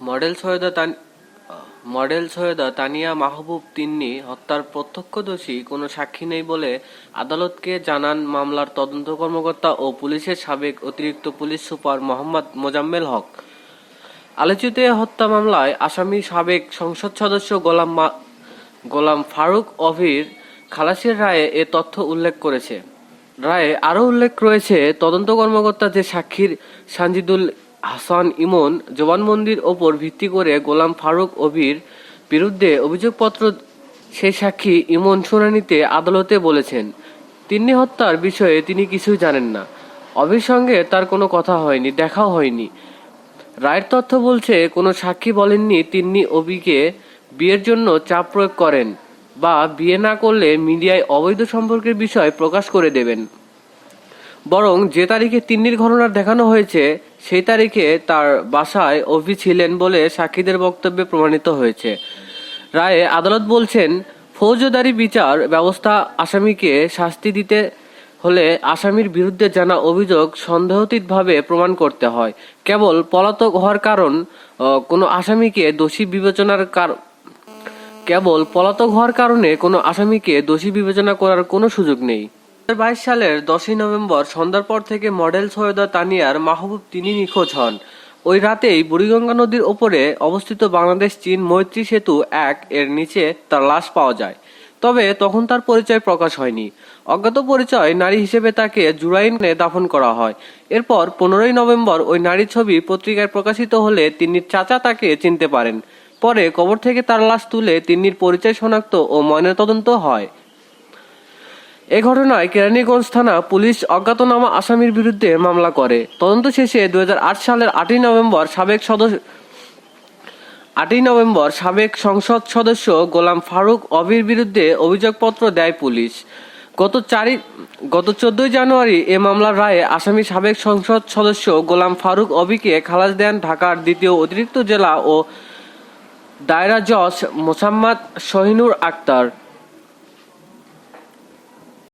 Model Syeda Tania মাহবুব তিন্নি হত্যার প্রত্যক্ষদর্শী কোনো সাক্ষী নেই বলে আদালতকে জানান মামলার তদন্ত কর্মকর্তা ও পুলিশের সাবেক অতিরিক্ত পুলিশ সুপার মোহাম্মদ মোজাম্মেল হক। আলোচিত হত্যা মামলায় আসামি সাবেক সংসদ সদস্য গোলাম ফারুক অভির খালাসের রায়ে এ তথ্য উল্লেখ করেছে। রায়ে আরও উল্লেখ রয়েছে, তদন্ত কর্মকর্তা যে সাক্ষীর সানজিদুল হাসান ইমন জবানবন্দির ওপর ভিত্তি করে গোলাম ফারুক অভির বিরুদ্ধে অভিযোগপত্র, সেই সাক্ষী ইমন শুনানিতে আদালতে বলেছেন তিন্নি হত্যার বিষয়ে তিনি কিছুই জানেন না। অভির সঙ্গে তার কোনো কথা হয়নি, দেখাও হয়নি। রায়ের তথ্য বলছে, কোনো সাক্ষী বলেননি তিন্নি অভিকে বিয়ের জন্য চাপ প্রয়োগ করেন বা বিয়ে না করলে মিডিয়ায় অবৈধ সম্পর্কের বিষয় প্রকাশ করে দেবেন। বরং যে তারিখে তিন্নির ঘটনা দেখানো হয়েছে সেই তারিখে তার বাসায় অভি ছিলেন বলে সাক্ষীদের বক্তব্যে প্রমাণিত হয়েছে। রায়ে আদালত বলছেন, ফৌজদারি বিচার ব্যবস্থা আসামিকে শাস্তি দিতে হলে আসামির বিরুদ্ধে জানা অভিযোগ সন্দেহাতীতভাবে প্রমাণ করতে হয়। কেবল পলাতক হওয়ার কারণে কোনো আসামিকে দোষী বিবেচনা করার কোনো সুযোগ নেই। 2022 সালের 10 নভেম্বর সন্ধ্যার পর থেকে মডেল সৈয়দা তানিয়ার মাহবুব তিনি নিখোঁজ হন। ওই রাতেই বুড়িগঙ্গা নদীর ওপরে অবস্থিত বাংলাদেশ চীন মৈত্রী সেতু 1 এর নিচে তার লাশ পাওয়া যায়। তবে তখন তার পরিচয় প্রকাশ হয়নি। অজ্ঞাত পরিচয় নারী হিসেবে তাকে জুরাইনে দাফন করা হয়। এরপর 15 নভেম্বর ওই নারীর ছবি পত্রিকায় প্রকাশিত হলে তিন্নির চাচা তাকে চিনতে পারেন। পরে কবর থেকে তার লাশ তুলে তিন্নির পরিচয় শনাক্ত ও ময়নাতদন্ত হয়। এ ঘটনায় কেরানীগঞ্জ থানা পুলিশ অজ্ঞাতনামা আসামির বিরুদ্ধে মামলা করে। তদন্ত শেষে 2008 সালের 8 নভেম্বর সাবেক সংসদ সদস্য গোলাম ফারুক অভির বিরুদ্ধে অভিযোগপত্র দেয় পুলিশ। গত 14 জানুয়ারি এ মামলার রায়ে আসামি সাবেক সংসদ সদস্য গোলাম ফারুক অভিকে খালাস দেন ঢাকার দ্বিতীয় অতিরিক্ত জেলা ও দায়রা জজ মোসাম্মদ শহীনুর আক্তার।